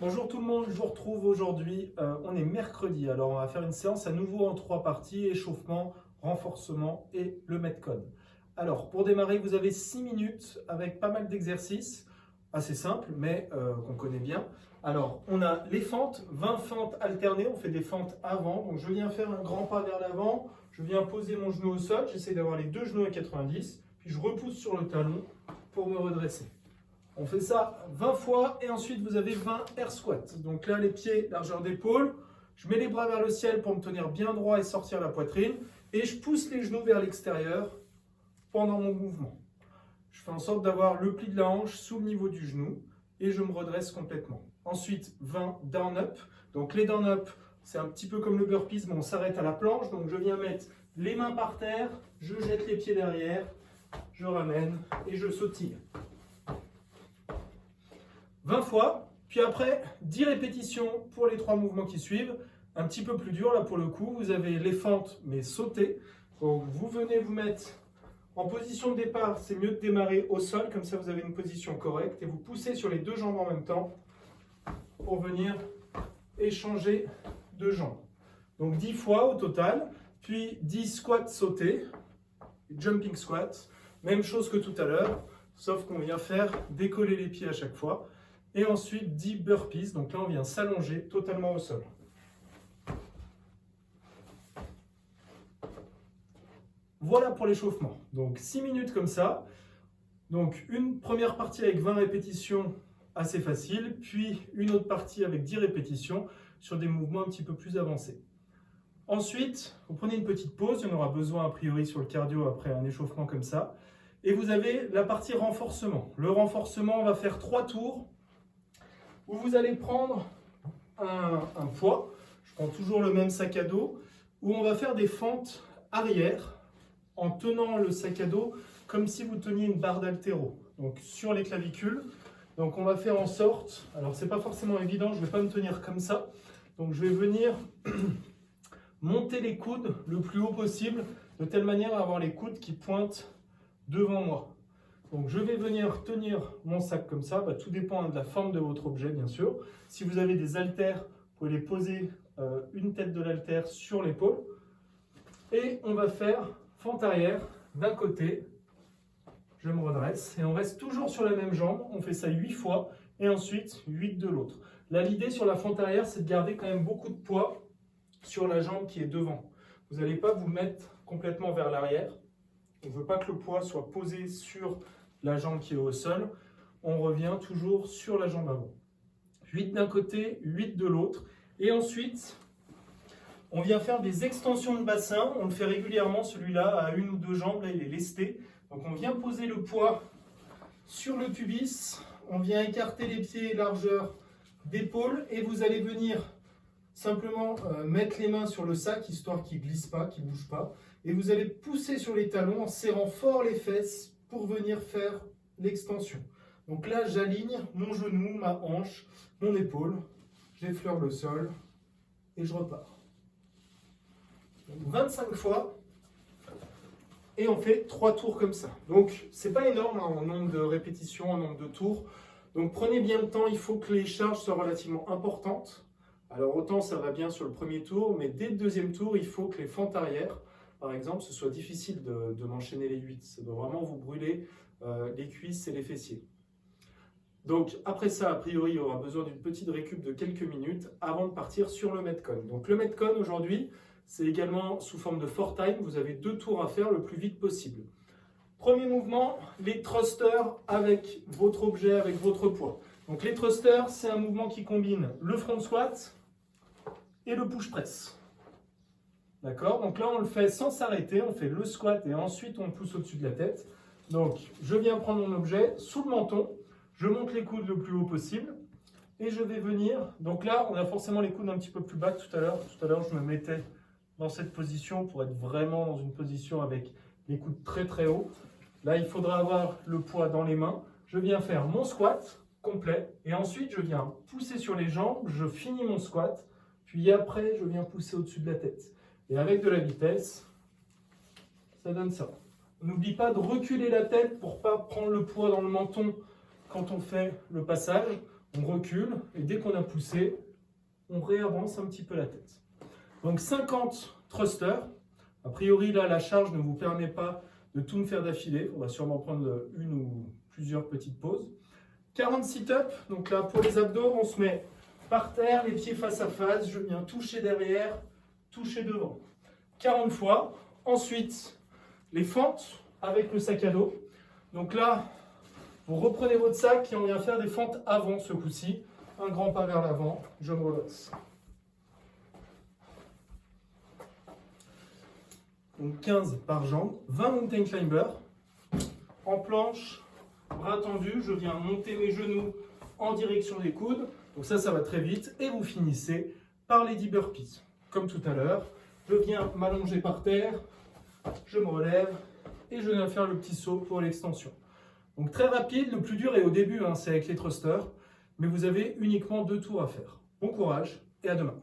Bonjour tout le monde, je vous retrouve aujourd'hui, on est mercredi, alors on va faire une séance à nouveau en 3 parties, échauffement, renforcement et le Metcon. Alors pour démarrer, vous avez 6 minutes avec pas mal d'exercices, assez simples mais qu'on connaît bien. Alors on a les fentes, 20 fentes alternées, on fait des fentes avant, donc je viens faire un grand pas vers l'avant, je viens poser mon genou au sol, j'essaie d'avoir les deux genoux à 90, puis je repousse sur le talon pour me redresser. On fait ça 20 fois et ensuite vous avez 20 air squats. Donc là, les pieds, largeur d'épaule. Je mets les bras vers le ciel pour me tenir bien droit et sortir la poitrine. Et je pousse les genoux vers l'extérieur pendant mon mouvement. Je fais en sorte d'avoir le pli de la hanche sous le niveau du genou et je me redresse complètement. Ensuite, 20 down up. Donc les down up, c'est un petit peu comme le burpees, mais on s'arrête à la planche. Donc je viens mettre les mains par terre, je jette les pieds derrière, je ramène et je sautille. 20 fois, puis après 10 répétitions pour les 3 mouvements qui suivent. Un petit peu plus dur là pour le coup, vous avez les fentes mais sautées. Donc vous venez vous mettre en position de départ, c'est mieux de démarrer au sol, comme ça vous avez une position correcte et vous poussez sur les deux jambes en même temps pour venir échanger de jambes. Donc 10 fois au total, puis 10 squats sautés, jumping squats, même chose que tout à l'heure, sauf qu'on vient faire décoller les pieds à chaque fois. Et ensuite 10 burpees, donc là on vient s'allonger totalement au sol. Voilà pour l'échauffement. Donc 6 minutes comme ça. Donc une première partie avec 20 répétitions assez facile, puis une autre partie avec 10 répétitions sur des mouvements un petit peu plus avancés. Ensuite, vous prenez une petite pause, il y en aura besoin a priori sur le cardio après un échauffement comme ça. Et vous avez la partie renforcement. Le renforcement, on va faire 3 tours où vous allez prendre un poids. Je prends toujours le même sac à dos, où on va faire des fentes arrière en tenant le sac à dos comme si vous teniez une barre d'haltéro, donc sur les clavicules. Donc on va faire en sorte, alors c'est pas forcément évident, je ne vais pas me tenir comme ça, donc je vais venir monter les coudes le plus haut possible, de telle manière à avoir les coudes qui pointent devant moi. Donc je vais venir tenir mon sac comme ça, tout dépend de la forme de votre objet bien sûr. Si vous avez des haltères, vous pouvez les poser une tête de l'haltère sur l'épaule. Et on va faire fente arrière d'un côté, je me redresse et on reste toujours sur la même jambe, on fait ça 8 fois et ensuite 8 de l'autre. Là l'idée sur la fente arrière c'est de garder quand même beaucoup de poids sur la jambe qui est devant. Vous n'allez pas vous mettre complètement vers l'arrière. On ne veut pas que le poids soit posé sur la jambe qui est au sol. On revient toujours sur la jambe avant. 8 d'un côté, 8 de l'autre. Et ensuite, on vient faire des extensions de bassin. On le fait régulièrement, celui-là, à une ou deux jambes. Là, il est lesté. Donc, on vient poser le poids sur le pubis. On vient écarter les pieds largeur d'épaule. Et vous allez venir simplement mettre les mains sur le sac, histoire qu'il ne glisse pas, qu'il ne bouge pas. Et vous allez pousser sur les talons en serrant fort les fesses pour venir faire l'extension. Donc là, j'aligne mon genou, ma hanche, mon épaule, j'effleure le sol et je repars. Donc 25 fois et on fait 3 tours comme ça. Donc c'est pas énorme en nombre de répétitions, en nombre de tours. Donc prenez bien le temps, il faut que les charges soient relativement importantes. Alors autant ça va bien sur le premier tour, mais dès le deuxième tour, il faut que les fentes arrière, par exemple, ce soit difficile de m'enchaîner les 8. Ça doit vraiment vous brûler les cuisses et les fessiers. Donc après ça, a priori, il y aura besoin d'une petite récup de quelques minutes avant de partir sur le Metcon. Donc le Metcon aujourd'hui, c'est également sous forme de 4 time. Vous avez 2 tours à faire le plus vite possible. Premier mouvement, les thrusters avec votre objet, avec votre poids. Donc les thrusters, c'est un mouvement qui combine le front squat et le push press. D'accord? Donc là, on le fait sans s'arrêter. On fait le squat et ensuite on pousse au-dessus de la tête. Donc, je viens prendre mon objet sous le menton. Je monte les coudes le plus haut possible. Et je vais venir. Donc là, on a forcément les coudes un petit peu plus bas que tout à l'heure. Tout à l'heure, je me mettais dans cette position pour être vraiment dans une position avec les coudes très très hauts. Là, il faudra avoir le poids dans les mains. Je viens faire mon squat complet. Et ensuite, je viens pousser sur les jambes. Je finis mon squat. Puis après, je viens pousser au-dessus de la tête. Et avec de la vitesse, ça donne ça. N'oublie pas de reculer la tête pour ne pas prendre le poids dans le menton quand on fait le passage. on recule et dès qu'on a poussé, on réavance un petit peu la tête. Donc 50 thrusters. A priori, là, la charge ne vous permet pas de tout me faire d'affilée. On va sûrement prendre une ou plusieurs petites pauses. 40 sit-ups. Donc là, pour les abdos, on se met par terre, les pieds face à face. Je viens toucher derrière, toucher devant. 40 fois. Ensuite, les fentes avec le sac à dos. Donc là, vous reprenez votre sac et on vient faire des fentes avant ce coup-ci. Un grand pas vers l'avant, je me redresse. Donc 15 par jambe, 20 mountain climber. En planche, bras tendus, je viens monter mes genoux en direction des coudes. Donc ça va très vite. Et vous finissez par les 10 burpees. Comme tout à l'heure, je viens m'allonger par terre, je me relève et je viens faire le petit saut pour l'extension. Donc très rapide, le plus dur est au début, c'est avec les thrusters, mais vous avez uniquement 2 tours à faire. Bon courage et à demain.